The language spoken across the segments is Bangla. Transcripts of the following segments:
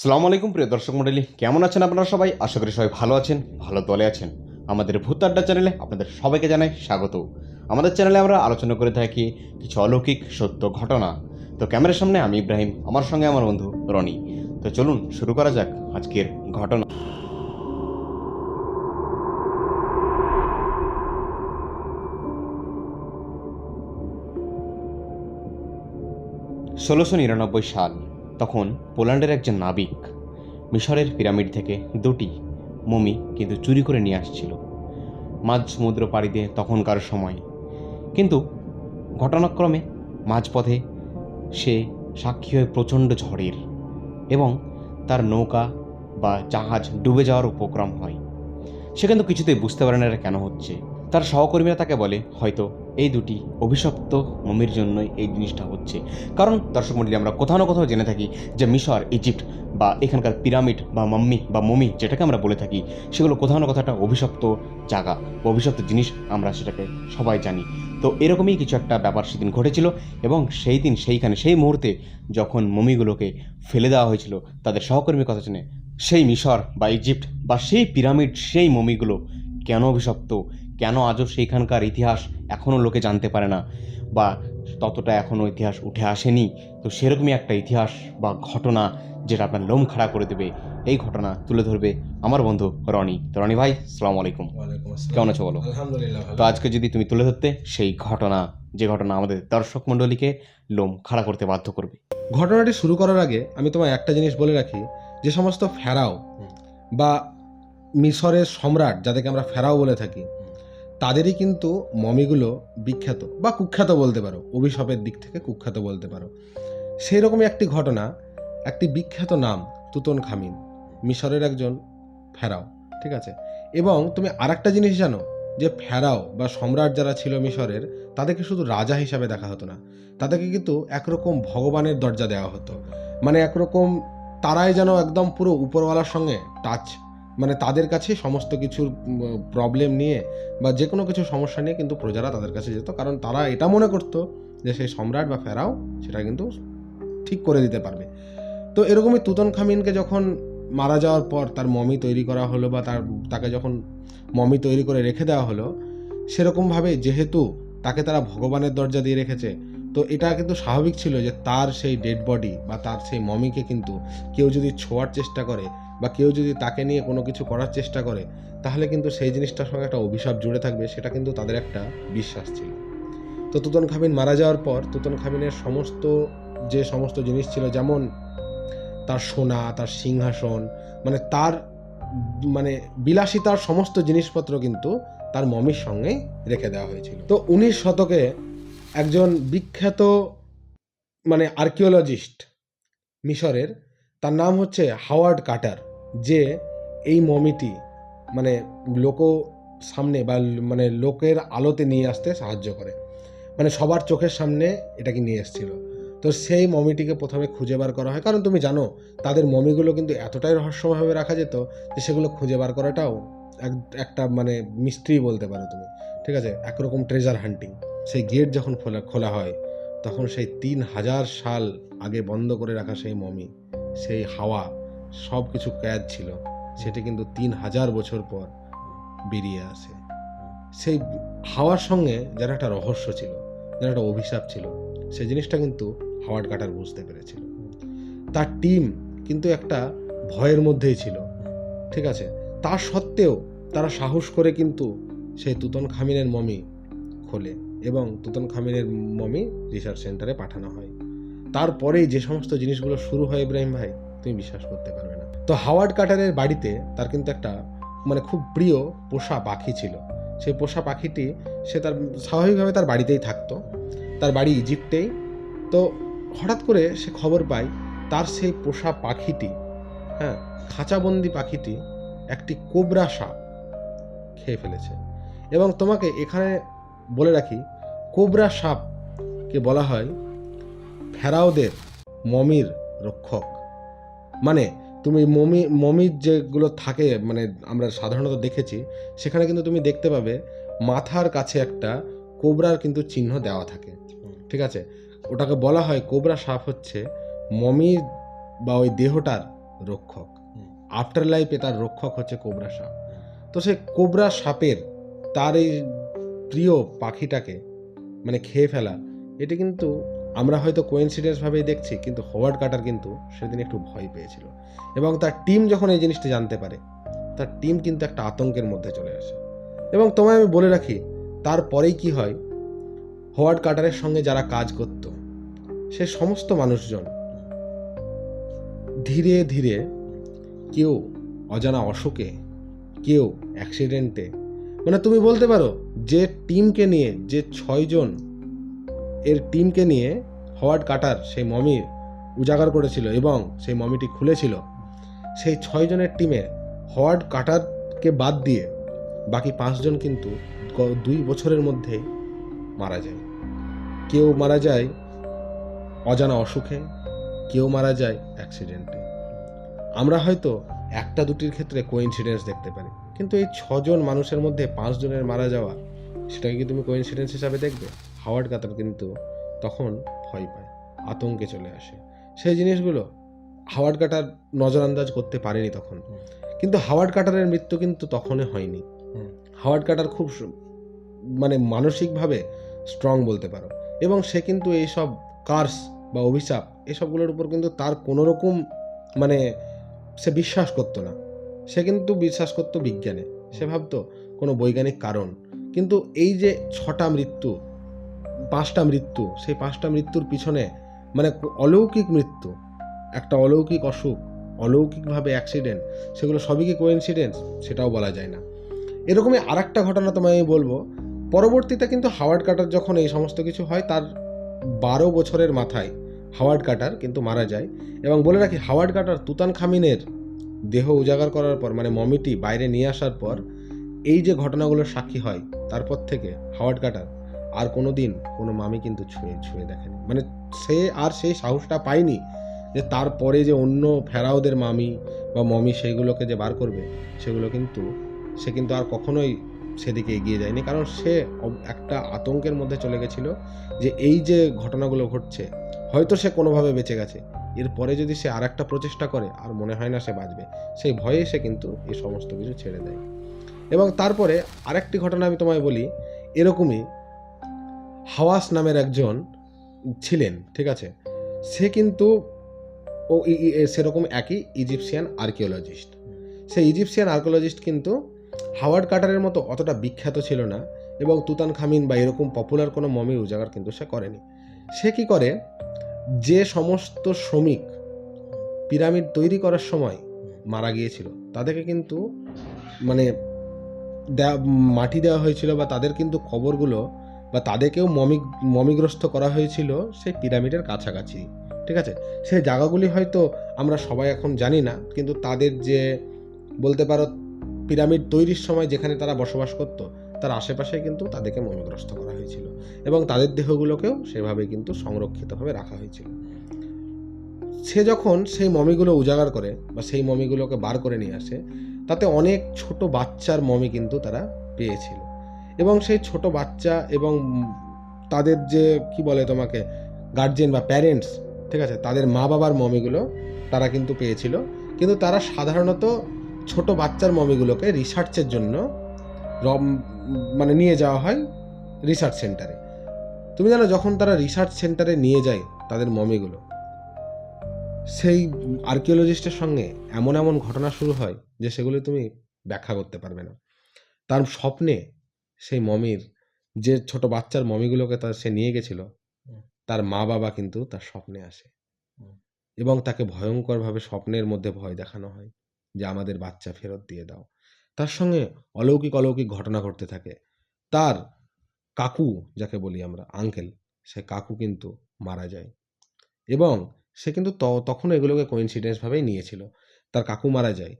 আসসালামু আলাইকুম প্রিয় দর্শক মণ্ডলী, কেমন আছেন আপনারা সবাই? আশা করি সবাই ভালো আছেন, ভালো দলে আছেন। আমাদের ভূত আড্ডা চ্যানেলে আপনাদের সবাইকে জানাই স্বাগত। আমাদের চ্যানেলে আমরা আলোচনা করে থাকি কিছু অলৌকিক সত্য ঘটনা। তো ক্যামেরার সামনে আমি ইব্রাহিম, আমার সঙ্গে আমার বন্ধু রনি। তো চলুন শুরু করা যাক আজকের ঘটনা। 1699 সাল। তখন পোল্যান্ডের একজন নাবিক মিশরের পিরামিড থেকে দুটি মমি কিন্তু চুরি করে নিয়ে আসছিল মাঝ সমুদ্র পাড়ি দিয়ে তখনকার সময়। কিন্তু ঘটনাক্রমে মাঝপথে সে সাক্ষী হয় প্রচণ্ড ঝড়ের এবং তার নৌকা বা জাহাজ ডুবে যাওয়ার উপক্রম হয়। সে কিন্তু কিছুতেই বুঝতে পারে না এটা কেন হচ্ছে। তার সহকর্মীরা তাকে বলে হয়তো এই দুটি অভিশপ্ত মমির জন্যই এই জিনিসটা হচ্ছে। কারণ দর্শক মণ্ডলী, আমরা কোথাও না কোথাও জেনে থাকি যে মিশর, ইজিপ্ট বা এখানকার পিরামিড বা মাম্মি বা মমি যেটাকে আমরা বলে থাকি, সেগুলো কোথাও না কোথাও একটা অভিশপ্ত জায়গা বা অভিশপ্ত জিনিস, আমরা সেটাকে সবাই জানি। তো এরকমই কিছু একটা ব্যাপার সেদিন ঘটেছিল এবং সেই দিন সেইখানে সেই মুহূর্তে যখন মমিগুলোকে ফেলে দেওয়া হয়েছিল, তাদের সহকর্মীর কথা শুনে সেই মিশর বা ইজিপ্ট বা সেই পিরামিড, সেই মমিগুলো কেন অভিশপ্ত, কেন আজও সেইখানকার ইতিহাস এখনও লোকে জানতে পারে না বা ততটা এখনও ইতিহাস উঠে আসেনি। তো সেরকমই একটা ইতিহাস বা ঘটনা যেটা আপনার লোম খাড়া করে দেবে, এই ঘটনা তুলে ধরবে আমার বন্ধু রনি। তো রনি ভাই, আসসালামু আলাইকুম। ওয়ালাইকুম আসসালাম। কেমন আছো বলো? আলহামদুলিল্লাহ তো ভালো। আজকে যদি তুমি তুলে ধরতে সেই ঘটনা, যে ঘটনা আমাদের দর্শক মণ্ডলীকে লোম খাড়া করতে বাধ্য করবে। ঘটনাটি শুরু করার আগে আমি তোমায় একটা জিনিস বলে রাখি, যে সমস্ত ফেরাও বা মিশরের সম্রাট, যাদেরকে আমরা ফেরাও বলে থাকি, তাদেরই কিন্তু মমিগুলো বিখ্যাত বা কুখ্যাত বলতে পারো, অভিশাপের দিক থেকে কুখ্যাত বলতে পারো। সেই রকমই একটি ঘটনা, একটি বিখ্যাত নাম তুতনখামিন, মিশরের একজন ফেরাও, ঠিক আছে। এবং তুমি আরেকটা জিনিস জানো, যে ফেরাও বা সম্রাট যারা ছিল মিশরের, তাদেরকে শুধু রাজা হিসাবে দেখা হতো না, তাদেরকে কিন্তু একরকম ভগবানের দরজা দেওয়া হতো। মানে একরকম তারাই যেন একদম পুরো উপরওয়ালার সঙ্গে টাচ, মানে তাদের কাছে সমস্ত কিছুর প্রবলেম নিয়ে বা যে কোনো কিছু সমস্যা নিয়ে কিন্তু প্রজারা তাদের কাছে যেত, কারণ তারা এটা মনে করতো যে সেই সম্রাট বা ফেরাও সেটা কিন্তু ঠিক করে দিতে পারবে। তো এরকমই তুতনখামিনকে যখন মারা যাওয়ার পর তার মমি তৈরি করা হলো বা তাকে যখন মমি তৈরি করে রেখে দেওয়া হলো, সেরকমভাবে যেহেতু তাকে তারা ভগবানের দরজা দিয়ে রেখেছে, তো এটা কিন্তু স্বাভাবিক ছিল যে তার সেই ডেড বডি বা তার সেই মমিকে কিন্তু কেউ যদি ছোঁয়ার চেষ্টা করে বা কেউ যদি তাকে নিয়ে কোনো কিছু করার চেষ্টা করে, তাহলে কিন্তু সেই জিনিসটার সঙ্গে একটা অভিশাপ জুড়ে থাকবে, সেটা কিন্তু তাদের একটা বিশ্বাস ছিল। তো তুতনখামিন মারা যাওয়ার পর তুতনখামিনের যে সমস্ত জিনিস ছিল, যেমন তার সোনা, তার সিংহাসন, মানে তার মানে বিলাসিতার সমস্ত জিনিসপত্র কিন্তু তার মমির সঙ্গে রেখে দেওয়া হয়েছিল। তো 19 শতকে একজন বিখ্যাত মানে আর্কিওলজিস্ট মিশরের, তার নাম হচ্ছে হাওয়ার্ড কার্টার, যে এই মমিটি মানে লোক সামনে বা মানে লোকের আলোতে নিয়ে আসতে সাহায্য করে, মানে সবার চোখের সামনে এটাকে নিয়ে এসেছিল। তো সেই মমিটিকে প্রথমে খুঁজে বার করা হয়, কারণ তুমি জানো তাদের মমিগুলো কিন্তু এতটাই রহস্যভাবে রাখা যেত যে সেগুলো খুঁজে বার করাটাও একটা মানে মিস্ট্রি বলতে পারো তুমি, ঠিক আছে, একরকম ট্রেজার হান্টিং। সেই গেট যখন খোলা হয়, তখন সেই 3000 সাল আগে বন্ধ করে রাখা সেই মমি, সেই হাওয়া, সব কিছু ক্যাদ ছিল, সেটি কিন্তু 3000 বছর পর বেরিয়ে আসে। সেই হাওয়ার সঙ্গে যার একটা রহস্য ছিল, যার একটা অভিশাপ ছিল, সেই জিনিসটা কিন্তু হাওয়ার্ড কার্টার বুঝতে পেরেছিল। তার টিম কিন্তু একটা ভয়ের মধ্যেই ছিল, ঠিক আছে। তা সত্ত্বেও তারা সাহস করে কিন্তু সেই তুতনখামিনের মমি খোলে এবং তুতনখামিনের মমি রিসার্চ সেন্টারে পাঠানো হয়। তারপরেই যে সমস্ত জিনিসগুলো শুরু হয় ইব্রাহিম ভাই, তুমি বিশ্বাস করতে পারবে না। তো হাওয়ার্ড কার্টারের বাড়িতে তার কিন্তু একটা মানে খুব প্রিয় পোষা পাখি ছিল। সেই পোষা পাখিটি সে তার স্বাভাবিকভাবে তার বাড়িতেই থাকতো, তার বাড়ি ইজিপ্টেই। তো হঠাৎ করে সে খবর পায় তার সেই পোষা পাখিটি, হ্যাঁ, খাঁচাবন্দি পাখিটি একটি কোবরা সাপ খেয়ে ফেলেছে। এবং তোমাকে এখানে বলে রাখি, কোবরা সাপকে বলা হয় ফেরাওদের মমির রক্ষক। মানে তুমি মমির যেগুলো থাকে, মানে আমরা সাধারণত দেখেছি, সেখানে কিন্তু তুমি দেখতে পাবে মাথার কাছে একটা কোবরার কিন্তু চিহ্ন দেওয়া থাকে, ঠিক আছে। ওটাকে বলা হয় কোবরা সাপ হচ্ছে মমির বা ওই দেহটার রক্ষক। হুম। আফটার লাইফে তার রক্ষক হচ্ছে কোবরা সাপ। তো সেই কোবরা সাপের তার এই প্রিয় পাখিটাকে মানে খেয়ে ফেলা, এটি কিন্তু আমরা হয়তো কোইন্সিডেন্স ভাবেই দেখছি, কিন্তু হোয়ার্ড কার্টার কিন্তু সেদিন একটু ভয় পেয়েছিল। এবং তার টিম যখন এই জিনিসটা জানতে পারে, তার টিম কিন্তু একটা আতঙ্কের মধ্যে চলে আসে। এবং তোমায় আমি বলে রাখি, তারপরেই কি হয়, হোয়ার্ড কার্টারের সঙ্গে যারা কাজ করত সে সমস্ত মানুষজন ধীরে ধীরে কেউ অজানা অসুখে, কেউ অ্যাক্সিডেন্টে, মানে তুমি বলতে পারো যে টিমকে নিয়ে, যে 6 জন এর টিমকে নিয়ে হোয়ার্ড কার্টার সেই মমি উজাগার করেছিল এবং সেই মমিটি খুলেছিল, সেই 6 জনের টিমে হোয়ার্ড কার্টারকে বাদ দিয়ে বাকি 5 জন কিন্তু 2 বছরের মধ্যে মারা যায়। কেউ মারা যায় অজানা অসুখে, কেউ মারা যায় অ্যাক্সিডেন্টে। আমরা হয়তো একটা দুটির ক্ষেত্রে কোইন্সিডেন্স দেখতে পারি, কিন্তু এই 6 জন মানুষের মধ্যে 5 জনের মারা যাওয়া, সেটাকে কি তুমি কোইন্সিডেন্স হিসাবে দেখবে? হাওয়ার্ড কার্টার কিন্তু তখন ভয় পায়, আতঙ্কে চলে আসে। সেই জিনিসগুলো হাওয়ার্ড কার্টার নজরআন্দাজ করতে পারেনি তখন। কিন্তু হাওয়ার্ড কার্টারের মৃত্যু কিন্তু তখনই হয়নি। হাওয়ার্ড কার্টার খুব মানে মানসিকভাবে স্ট্রং বলতে পারো, এবং সে কিন্তু এইসব কার্স বা অভিশাপ এসবগুলোর উপর কিন্তু তার কোনোরকম মানে সে বিশ্বাস করতো না। সে কিন্তু বিশ্বাস করতো বিজ্ঞানে, সে ভাবতো কোনো বৈজ্ঞানিক কারণ। কিন্তু এই যে 6টা মৃত্যু, 5টা মৃত্যু, সেই 5টা মৃত্যুর পিছনে মানে অলৌকিক মৃত্যু, একটা অলৌকিক অসুখ, অলৌকিকভাবে অ্যাক্সিডেন্ট, সেগুলো সবই কি কোইন্সিডেন্স? সেটাও বলা যায় না। এরকমই আরেকটা ঘটনা তোমায় আমি বলবো। পরবর্তীতে কিন্তু হাওয়ার্ড কার্টার যখন এই সমস্ত কিছু হয়, তার 12 বছরের মাথায় হাওয়ার্ড কার্টার কিন্তু মারা যায়। এবং বলে রাখি, হাওয়ার্ড কার্টার তুতানখামিনের দেহ উজাগার করার পর, মানে মমিটি বাইরে নিয়ে আসার পর, এই যে ঘটনাগুলোর সাক্ষী হয়, তারপর থেকে হাওয়ার্ড কার্টার আর কোনো দিন কোনো মামি কিন্তু ছুঁয়ে দেখেনি। মানে সে আর সেই সাহসটা পায়নি যে তারপরে যে অন্য ফেরাওদের মামি বা মমি সেইগুলোকে যে বার করবে, সেগুলো কিন্তু সে কিন্তু আর কখনোই সেদিকে এগিয়ে যায়নি। কারণ সে একটা আতঙ্কের মধ্যে চলে গেছিল যে এই যে ঘটনাগুলো ঘটছে, হয়তো সে কোনোভাবে বেঁচে গেছে, এরপরে যদি সে আর একটা প্রচেষ্টা করে, আর মনে হয় না সে বাঁচবে। সেই ভয়ে সে কিন্তু এই সমস্ত কিছু ছেড়ে দেয়। এবং তারপরে আরেকটি ঘটনা আমি তোমায় বলি। এরকমই হাওয়াস নামের একজন ছিলেন, ঠিক আছে? সে কিন্তু সেরকম একই ইজিপশিয়ান আর্কিওলজিস্ট। সেই ইজিপশিয়ান আর্কিওলজিস্ট কিন্তু হাওয়ার্ড কার্টারের মতো অতটা বিখ্যাত ছিল না, এবং তুতানখামিন বা এরকম পপুলার কোনো মমি উজাগার কিন্তু সে করেনি। সে কি করে, যে সমস্ত শ্রমিক পিরামিড তৈরি করার সময় মারা গিয়েছিল, তাদেরকে কিন্তু মানে মাটি দেওয়া হয়েছিল, বা তাদের কিন্তু কবরগুলো বা তাদেরকেও মমিগ্রস্ত করা হয়েছিল সেই পিরামিডের কাছাকাছি, ঠিক আছে? সেই জায়গাগুলি হয়তো আমরা সবাই এখন জানি না, কিন্তু তাদের যে বলতে পারো পিরামিড তৈরির সময় যেখানে তারা বসবাস করত, তার আশেপাশে কিন্তু তাদেরকে মমিগ্রস্ত করা হয়েছিল, এবং তাদের দেহগুলোকেও সেভাবে কিন্তু সংরক্ষিতভাবে রাখা হয়েছিল। সে যখন সেই মমিগুলো উজাগার করে বা সেই মমিগুলোকে বার করে নিয়ে আসে, তাতে অনেক ছোট বাচ্চার মমি কিন্তু তারা পেয়েছিল। এবং সেই ছোট বাচ্চা এবং তাদের যে কি বলে তোমাকে গার্জেন বা প্যারেন্টস, ঠিক আছে, তাদের মা বাবার মমিগুলো তারা কিন্তু পেয়েছিল। কিন্তু তারা সাধারণত ছোট বাচ্চার মমিগুলোকে রিসার্চের জন্য মানে নিয়ে যাওয়া হয় রিসার্চ সেন্টারে। তুমি জানো, যখন তারা রিসার্চ সেন্টারে নিয়ে যায় তাদের মমিগুলো, সেই আর্কিওলজিস্টের সঙ্গে এমন এমন ঘটনা শুরু হয় যে সেগুলো তুমি ব্যাখ্যা করতে পারবে না। তার স্বপ্নে সেই মমির, যে ছোট বাচ্চার মমিগুলোকে সে নিয়ে গেছিল, তার মা বাবা কিন্তু তার স্বপ্নে আসে, এবং তাকে ভয়ঙ্করভাবে স্বপ্নের মধ্যে ভয় দেখানো হয় যে আমাদের বাচ্চা ফেরত দিয়ে দাও। তার সঙ্গে অলৌকিক অলৌকিক ঘটনা ঘটতে থাকে। তার কাকু, যাকে বলি আমরা আঙ্কেল, সে কাকু কিন্তু মারা যায়, এবং সে কিন্তু তখন এগুলোকে কোইন্সিডেন্স ভাবেই নিয়েছিল। তার কাকু মারা যায়,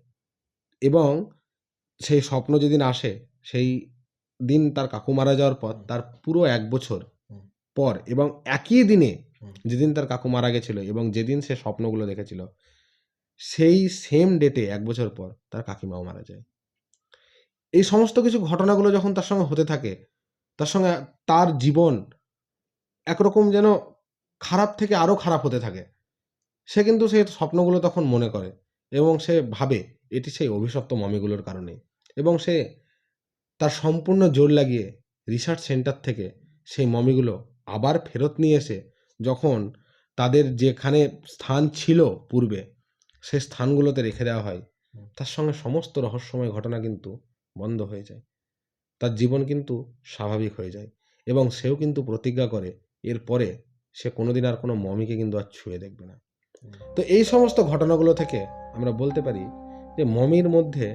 এবং সেই স্বপ্ন যেদিন আসে, সেই দিন তার কাকু মারা যাওয়ার পর তার পুরো 1 বছর পর, এবং একই দিনে যেদিন তার কাকু মারা গেছিল এবং যেদিন সে স্বপ্নগুলো দেখেছিল, সেই সেম ডেটে 1 বছর পর তার কাকিমাও মারা যায়। এই সমস্ত কিছু ঘটনাগুলো যখন তার সঙ্গে হতে থাকে, তার সঙ্গে তার জীবন একরকম যেন খারাপ থেকে আরও খারাপ হতে থাকে। সে কিন্তু সেই স্বপ্নগুলো তখন মনে করে, এবং সে ভাবে এটি সেই অভিশপ্ত মমিগুলোর কারণে, এবং সে তার সম্পূর্ণ জোর লাগিয়ে রিসার্চ সেন্টার থেকে সেই মমিগুলো আবার ফেরত নিয়ে এসে যখন তাদের যেখানে স্থান ছিল পূর্বে সেই স্থানগুলোতে রেখে দেওয়া হয়, তার সঙ্গে সমস্ত রহস্যময় ঘটনা কিন্তু বন্ধ হয়ে যায়। তার জীবন কিন্তু স্বাভাবিক হয়ে যায় এবং সেও কিন্তু প্রতিজ্ঞা করে এরপরে সে কোনোদিন আর কোনো মমিকে কিন্তু আর ছুঁয়ে দেখবে না। তো এই সমস্ত ঘটনাগুলো থেকে আমরা বলতে পারি যে মমির মধ্যে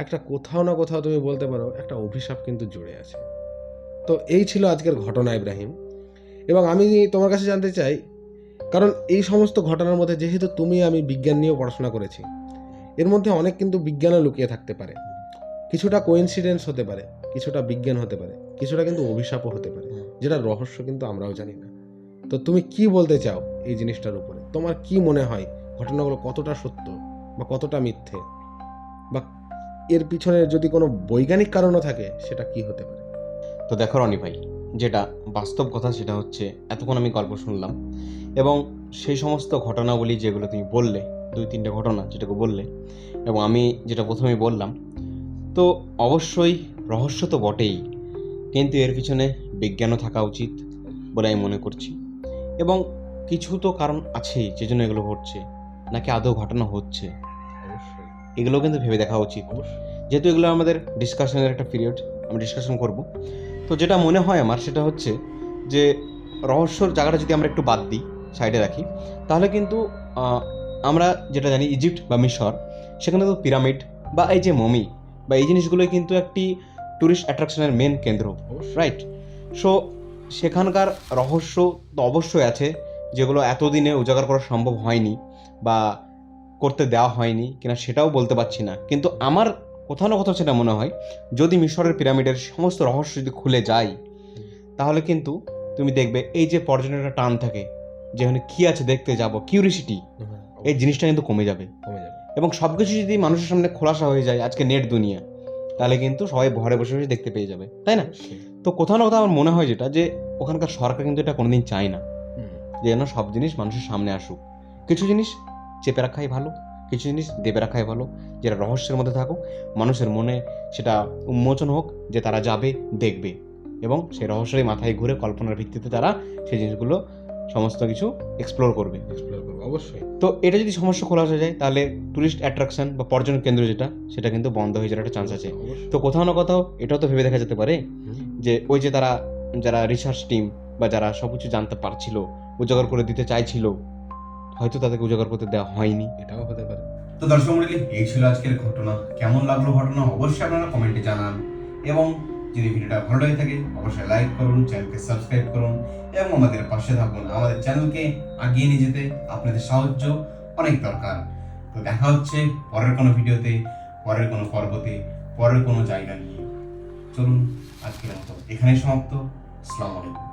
একটা কোথাও না কোথাও তুমি বলতে পারো একটা অভিশাপ কিন্তু জুড়ে আছে। তো এই ছিল আজকের ঘটনা ইব্রাহিম, এবং আমি তোমার কাছে জানতে চাই, কারণ এই সমস্ত ঘটনার মধ্যে যেহেতু তুমি আমি বিজ্ঞান নিয়েও পড়াশোনা করেছি, এর মধ্যে অনেক কিন্তু বিজ্ঞানও লুকিয়ে থাকতে পারে। কিছুটা কোইন্সিডেন্স হতে পারে, কিছুটা বিজ্ঞান হতে পারে, কিছুটা কিন্তু অভিশাপও হতে পারে, যেটা রহস্য কিন্তু আমরাও জানি না। তো তুমি কি বলতে চাও এই জিনিসটার উপরে? তোমার কি মনে হয় ঘটনাগুলো কতটা সত্য বা কতটা মিথ্যে, বা এর পিছনে যদি কোনো বৈজ্ঞানিক কারণও থাকে সেটা কি হতে পারে? তো দেখো রনি ভাই, যেটা বাস্তব কথা সেটা হচ্ছে এতক্ষণ আমি গল্প শুনলাম এবং সেই সমস্ত ঘটনাবলী যেগুলো তুমি বললে, 2-3টে ঘটনা যেটাকে বললে, এবং আমি যেটা প্রথমেই বললাম, তো অবশ্যই রহস্য তো বটেই, কিন্তু এর পিছনে বিজ্ঞানও থাকা উচিত বলে আমি মনে করছি। এবং কিছু তো কারণ আছেই যে জন্য এগুলো ঘটছে, নাকি আদৌ ঘটনা হচ্ছে, অবশ্যই এগুলো কিন্তু ভেবে দেখা উচিত। অবশ্যই যেহেতু এগুলো আমাদের ডিসকাশনের একটা পিরিয়ড, আমরা ডিসকাশন করব। তো যেটা মনে হয় আমার সেটা হচ্ছে যে রহস্যর জায়গাটা যদি আমরা একটু বাদ দিই, সাইডে রাখি, তাহলে কিন্তু আমরা যেটা জানি ইজিপ্ট বা মিশর, সেখানে তো পিরামিড বা এই যে মমি বা এই জিনিসগুলোই কিন্তু একটি ট্যুরিস্ট অ্যাট্রাকশনের মেন কেন্দ্র, রাইট? সো সেখানকার রহস্য তো অবশ্যই আছে, যেগুলো এতদিনে উজাগার করা সম্ভব হয়নি বা করতে দেওয়া হয়নি কিনা সেটাও বলতে পারছি না। কিন্তু আমার কোথাও না কোথাও সেটা মনে হয়, যদি মিশরের পিরামিডের সমস্ত রহস্য যদি খুলে যায়, তাহলে কিন্তু তুমি দেখবে এই যে পর্যটনের টান থাকে, যেখানে কী আছে দেখতে যাব, কিউরিসিটি, এই জিনিসটা কিন্তু কমে যাবে। এবং সব কিছু যদি মানুষের সামনে খোলাসা হয়ে যায়, আজকে নেট দুনিয়া, তাহলে কিন্তু সবাই ঘরে বসে বসে দেখতে পেয়ে যাবে, তাই না? তো কোথাও না কোথাও আমার মনে হয় যেটা, যে ওখানকার সরকার কিন্তু এটা কোনোদিন চায় না যে যেন সব জিনিস মানুষের সামনে আসুক। কিছু জিনিস চেপে রাখাই ভালো, কিছু জিনিস দেবে রাখাই ভালো, যেটা রহস্যের মধ্যে থাকুক, মানুষের মনে সেটা উন্মোচন হোক, যে তারা যাবে, দেখবে এবং সেই রহস্যের মাথায় ঘুরে কল্পনার ভিত্তিতে তারা সেই জিনিসগুলো সমস্ত কিছু এক্সপ্লোর করবে। অবশ্যই। তো এটা যদি সমস্যা খোলা হয়ে যায়, তাহলে ট্যুরিস্ট অ্যাট্রাকশন বা পর্যটন কেন্দ্র যেটা, সেটা কিন্তু বন্ধ হয়ে যাওয়ার একটা চান্স আছে। তো কোথাও না কোথাও এটাও তো ভেবে দেখা যেতে পারে যে ওই যে তারা, যারা রিসার্চ টিম বা যারা সব কিছু জানতে পারছিল, উজাগর করে দিতে চাইছিল, হয়তো তাদেরকে উজাগর করতে দেওয়া হয়নি, এটাও হতে পারে। তো দর্শক মণ্ডলী, এই ছিল আজকের ঘটনা। কেমন লাগলো ঘটনা অবশ্যই আপনারা কমেন্টে জানান, এবং যদি ভিডিওটা ভালো লেগে থাকে অবশ্যই লাইক করুন, চ্যানেলকে সাবস্ক্রাইব করুন এবং আমাদের পাশে থাকুন। আমাদের চ্যানেলকে আগিয়ে নিয়ে যেতে আপনাদের সাহায্য অনেক দরকার। তো দেখা হচ্ছে পরের কোনো ভিডিওতে, পরের কোনো পর্বতে, পরের কোনো জায়গা নিয়ে। চলুন, আজকের মতো এখানেই সমাপ্ত। আসসালামু আলাইকুম।